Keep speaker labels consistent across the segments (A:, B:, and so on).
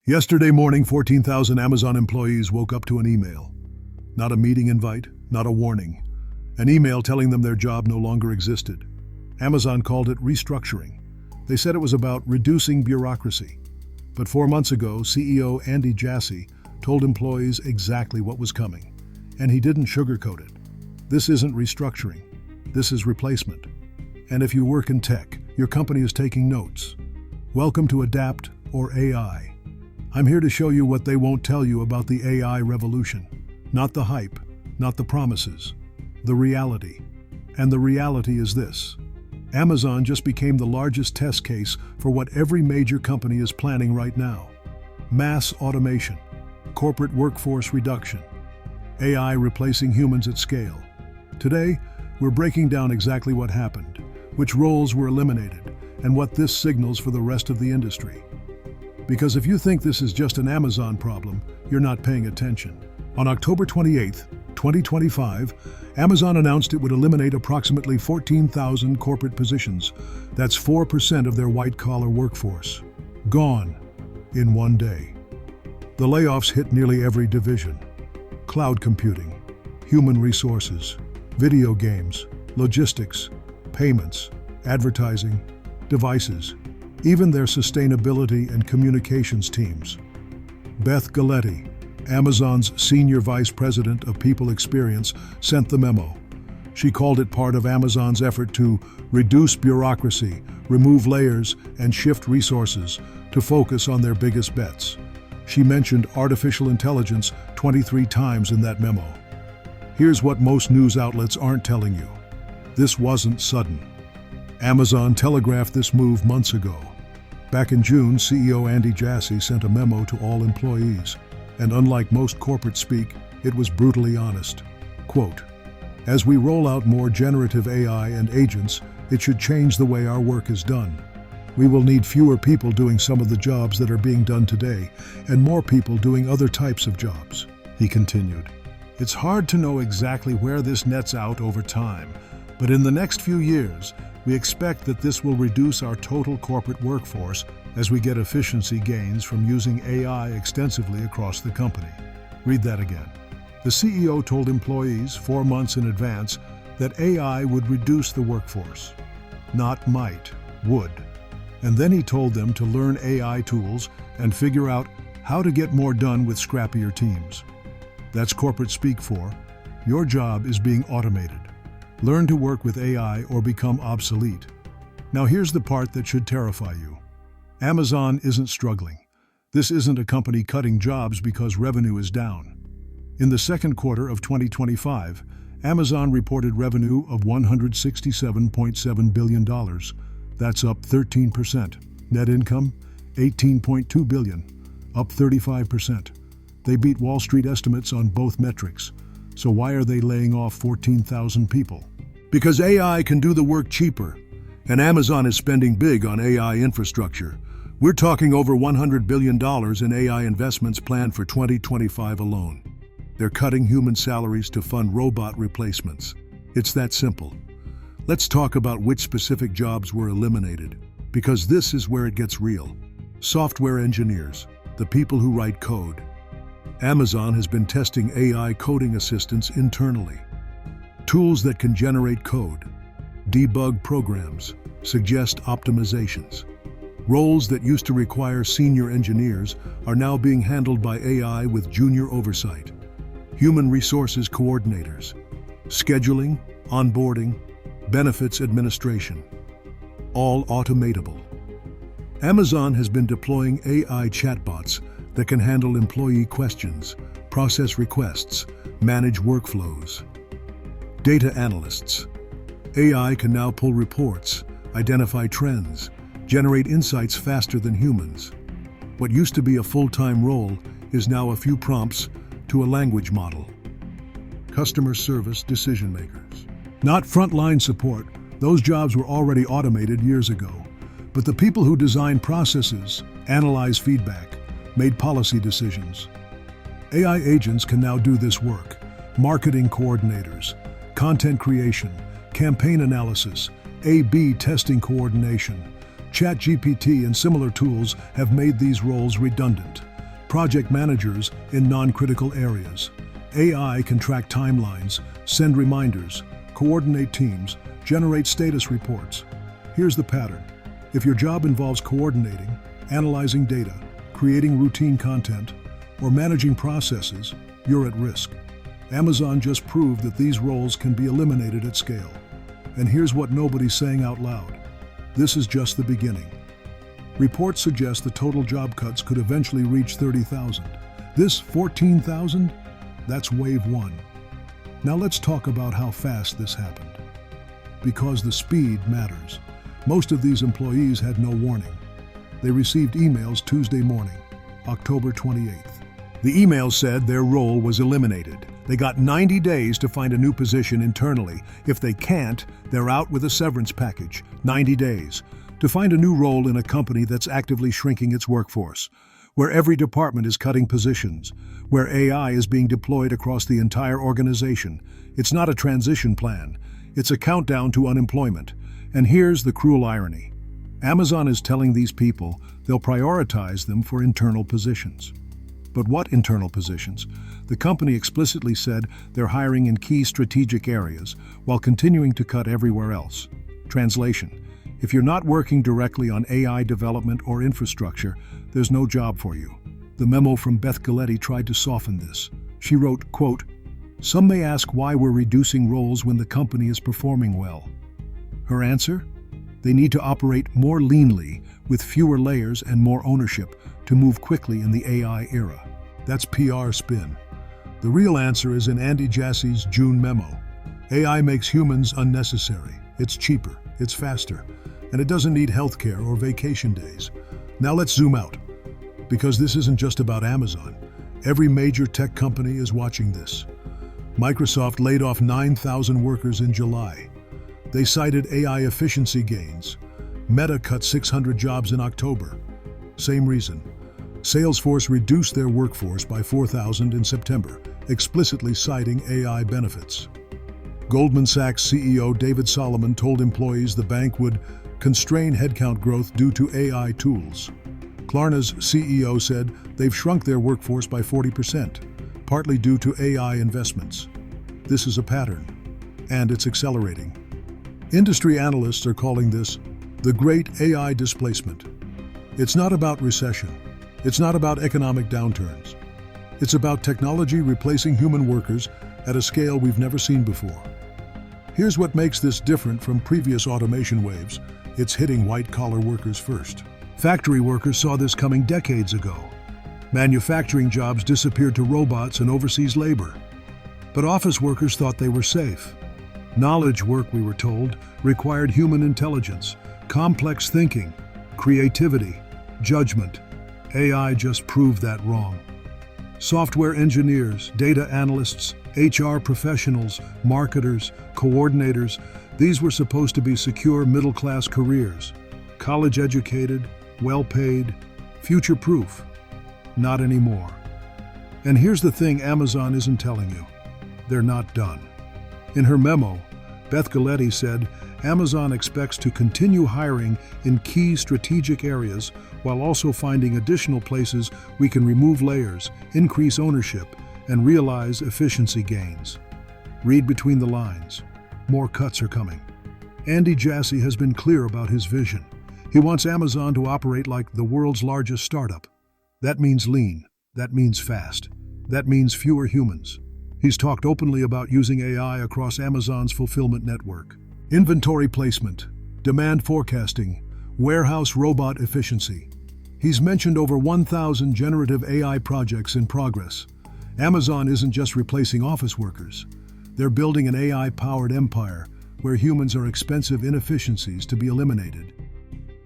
A: Yesterday morning, 14,000 Amazon employees woke up to an email. Not a meeting invite, not a warning. An email telling them their job no longer existed. Amazon called it restructuring. They said it was about reducing bureaucracy. But 4 months ago, CEO Jassy told employees exactly what was coming. And he didn't sugarcoat it. This isn't restructuring. This is replacement. And if you work in tech, your company is taking notes. Welcome to Adapt, or AI. I'm here to show you what they won't tell you about the AI revolution. Not the hype, not the promises. The reality. And the reality is this. Amazon just became the largest test case for what every major company is planning right now. Mass automation, corporate workforce reduction, AI replacing humans at scale. Today, we're breaking down exactly what happened, which roles were eliminated, and what this signals for the rest of the industry. Because if you think this is just an Amazon problem, you're not paying attention. On October 28, 2025, Amazon announced it would eliminate approximately 14,000 corporate positions. That's 4% of their white-collar workforce. Gone in one day. The layoffs hit nearly every division. Cloud computing, human resources, video games, logistics, payments, advertising, devices, even their sustainability and communications teams. Beth Galletti, Amazon's Senior Vice President of People Experience, sent the memo. She called it part of Amazon's effort to reduce bureaucracy, remove layers, and shift resources to focus on their biggest bets. She mentioned artificial intelligence 23 times in that memo. Here's what most news outlets aren't telling you. This wasn't sudden. Amazon telegraphed this move months ago. Back in June, CEO Jassy sent a memo to all employees, and unlike most corporate speak, it was brutally honest. Quote, "As we roll out more generative AI and agents, it should change the way our work is done. We will need fewer people doing some of the jobs that are being done today, and more people doing other types of jobs," he continued. It's hard to know exactly where this nets out over time, but in the next few years, we expect that this will reduce our total corporate workforce as we get efficiency gains from using AI extensively across the company. Read that again. The CEO told employees 4 months in advance that AI would reduce the workforce. Not might, would. And then he told them to learn AI tools and figure out how to get more done with scrappier teams. That's corporate speak for, your job is being automated. Learn to work with AI or become obsolete. Now here's the part that should terrify you. Amazon isn't struggling. This isn't a company cutting jobs because revenue is down. In the second quarter of 2025, Amazon reported revenue of $167.7 billion. That's up 13%. Net income, $18.2 billion, up 35%. They beat Wall Street estimates on both metrics. So why are they laying off 14,000 people? Because AI can do the work cheaper, and Amazon is spending big on AI infrastructure. We're talking over $100 billion in AI investments planned for 2025 alone. They're cutting human salaries to fund robot replacements. It's that simple. Let's talk about which specific jobs were eliminated, because this is where it gets real. Software engineers, the people who write code. Amazon has been testing AI coding assistants internally. Tools that can generate code, debug programs, suggest optimizations. Roles that used to require senior engineers are now being handled by AI with junior oversight. Human resources coordinators, scheduling, onboarding, benefits administration, all automatable. Amazon has been deploying AI chatbots that can handle employee questions, process requests, manage workflows. Data analysts. AI can now pull reports, identify trends, generate insights faster than humans. What used to be a full-time role is now a few prompts to a language model. Customer service decision makers. Not frontline support, those jobs were already automated years ago. But the people who design processes, analyze feedback, made policy decisions. AI agents can now do this work. Marketing coordinators, content creation, campaign analysis, A/B testing coordination. ChatGPT and similar tools have made these roles redundant. project managers in non-critical areas. AI can track timelines, send reminders, coordinate teams, generate status reports. Here's the pattern. If your job involves coordinating, analyzing data, creating routine content, or managing processes, you're at risk. Amazon just proved that these roles can be eliminated at scale. And here's what nobody's saying out loud. This is just the beginning. Reports suggest the total job cuts could eventually reach 30,000. This 14,000? That's wave one. Now let's talk about how fast this happened. Because the speed matters. Most of these employees had no warning. They received emails Tuesday morning, October 28th. The email said their role was eliminated. They got 90 days to find a new position internally. If they can't, they're out with a severance package. 90 days. To find a new role in a company that's actively shrinking its workforce, where every department is cutting positions, where AI is being deployed across the entire organization. It's not a transition plan. It's a countdown to unemployment. And here's the cruel irony. Amazon is telling these people they'll prioritize them for internal positions. But what internal positions? The company explicitly said they're hiring in key strategic areas while continuing to cut everywhere else. Translation: if you're not working directly on AI development or infrastructure, there's no job for you. The memo from Beth Galetti tried to soften this. She wrote, quote, "Some may ask why we're reducing roles when the company is performing well." Her answer? They need to operate more leanly, with fewer layers and more ownership, to move quickly in the AI era. That's PR spin. The real answer is in Andy Jassy's June memo. AI makes humans unnecessary. It's cheaper, it's faster, and it doesn't need healthcare or vacation days. Now let's zoom out, because this isn't just about Amazon. Every major tech company is watching this. Microsoft laid off 9,000 workers in July. They cited AI efficiency gains. Meta cut 600 jobs in October. Same reason. Salesforce reduced their workforce by 4,000 in September, explicitly citing AI benefits. Goldman Sachs CEO David Solomon told employees the bank would constrain headcount growth due to AI tools. Klarna's CEO said they've shrunk their workforce by 40%, partly due to AI investments. This is a pattern, and it's accelerating. Industry analysts are calling this the Great AI Displacement. It's not about recession. It's not about economic downturns. It's about technology replacing human workers at a scale we've never seen before. Here's what makes this different from previous automation waves. It's hitting white-collar workers first. Factory workers saw this coming decades ago. Manufacturing jobs disappeared to robots and overseas labor. But office workers thought they were safe. Knowledge work, we were told, required human intelligence, complex thinking, creativity, judgment. AI just proved that wrong. Software engineers, data analysts, HR professionals, marketers, coordinators, these were supposed to be secure middle-class careers. College-educated, well-paid, future-proof. Not anymore. And here's the thing Amazon isn't telling you. They're not done. In her memo, Beth Galetti said Amazon expects to continue hiring in key strategic areas while also finding additional places we can remove layers, increase ownership, and realize efficiency gains. Read between the lines. More cuts are coming. Andy Jassy has been clear about his vision. He wants Amazon to operate like the world's largest startup. That means lean. That means fast. That means fewer humans. He's talked openly about using AI across Amazon's fulfillment network. Inventory placement, demand forecasting, warehouse robot efficiency. He's mentioned over 1,000 generative AI projects in progress. Amazon isn't just replacing office workers. They're building an AI-powered empire where humans are expensive inefficiencies to be eliminated.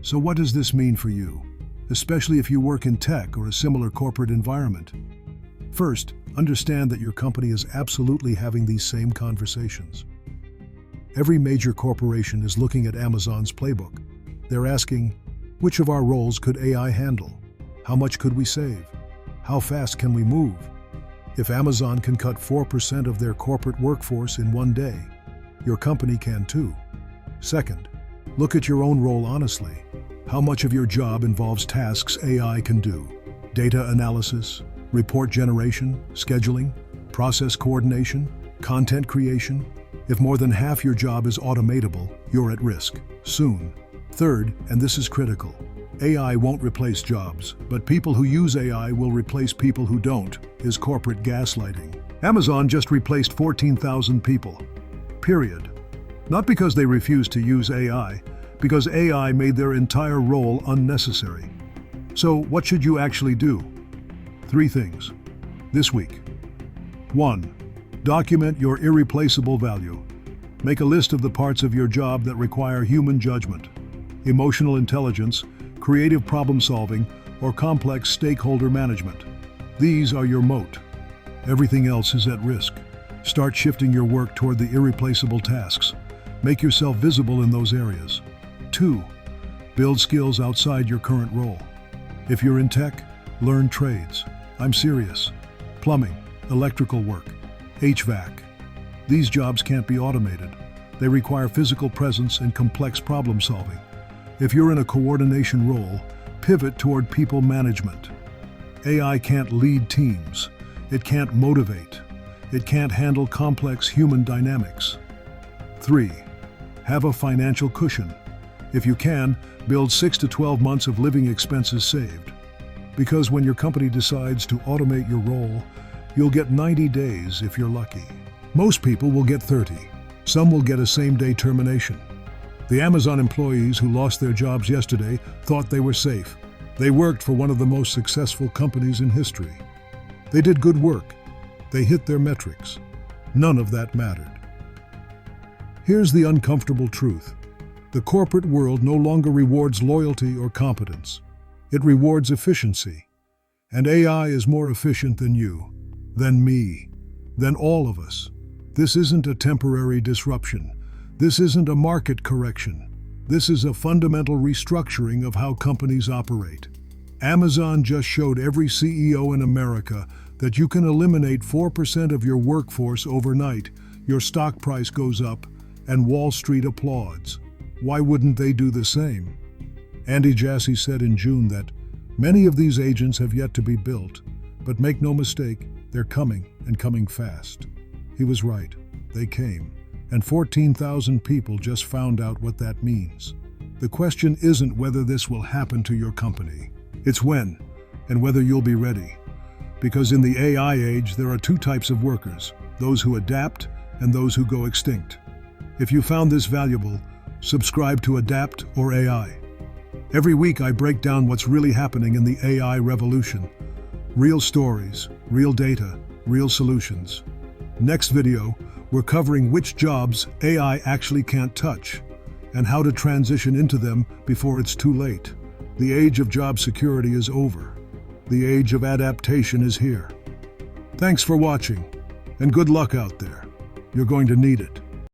A: So what does this mean for you, especially if you work in tech or a similar corporate environment? First, understand that your company is absolutely having these same conversations. Every major corporation is looking at Amazon's playbook. They're asking, which of our roles could AI handle? How much could we save? How fast can we move? If Amazon can cut 4% of their corporate workforce in one day, your company can too. Second, look at your own role honestly. How much of your job involves tasks AI can do? data analysis, report generation, scheduling, process coordination, content creation. If more than half your job is automatable, you're at risk, soon. Third, and this is critical, AI won't replace jobs, but people who use AI will replace people who don't, is corporate gaslighting. Amazon just replaced 14,000 people. Period. Not because they refused to use AI, because AI made their entire role unnecessary. So what should you actually do? 3 things. This week. 1. Document your irreplaceable value. Make a list of the parts of your job that require human judgment, emotional intelligence, creative problem solving, or complex stakeholder management. These are your moat. Everything else is at risk. Start shifting your work toward the irreplaceable tasks. Make yourself visible in those areas. 2. Build skills outside your current role. If you're in tech, learn trades. I'm serious. Plumbing, electrical work, HVAC. These jobs can't be automated. They require physical presence and complex problem solving. If you're in a coordination role, pivot toward people management. AI can't lead teams. It can't motivate. It can't handle complex human dynamics. 3. Have a financial cushion. If you can, build 6 to 12 months of living expenses saved. Because when your company decides to automate your role, you'll get 90 days if you're lucky. Most people will get 30. Some will get a same-day termination. The Amazon employees who lost their jobs yesterday thought they were safe. They worked for one of the most successful companies in history. They did good work. They hit their metrics. None of that mattered. Here's the uncomfortable truth. The corporate world no longer rewards loyalty or competence. It rewards efficiency. And AI is more efficient than you, than me, than all of us. This isn't a temporary disruption. This isn't a market correction. This is a fundamental restructuring of how companies operate. Amazon just showed every CEO in America that you can eliminate 4% of your workforce overnight, your stock price goes up, and Wall Street applauds. Why wouldn't they do the same? Andy Jassy said in June that many of these agents have yet to be built, but make no mistake, they're coming and coming fast. He was right. They came. And 14,000 people just found out what that means. The question isn't whether this will happen to your company. It's when, and whether you'll be ready. Because in the AI age, there are 2 types of workers, those who adapt and those who go extinct. If you found this valuable, subscribe to Adapt or AI. Every week I break down what's really happening in the AI revolution. Real stories, real data, real solutions. Next video, we're covering which jobs AI actually can't touch and how to transition into them before it's too late. The age of job security is over. The age of adaptation is here. Thanks for watching, and good luck out there. You're going to need it.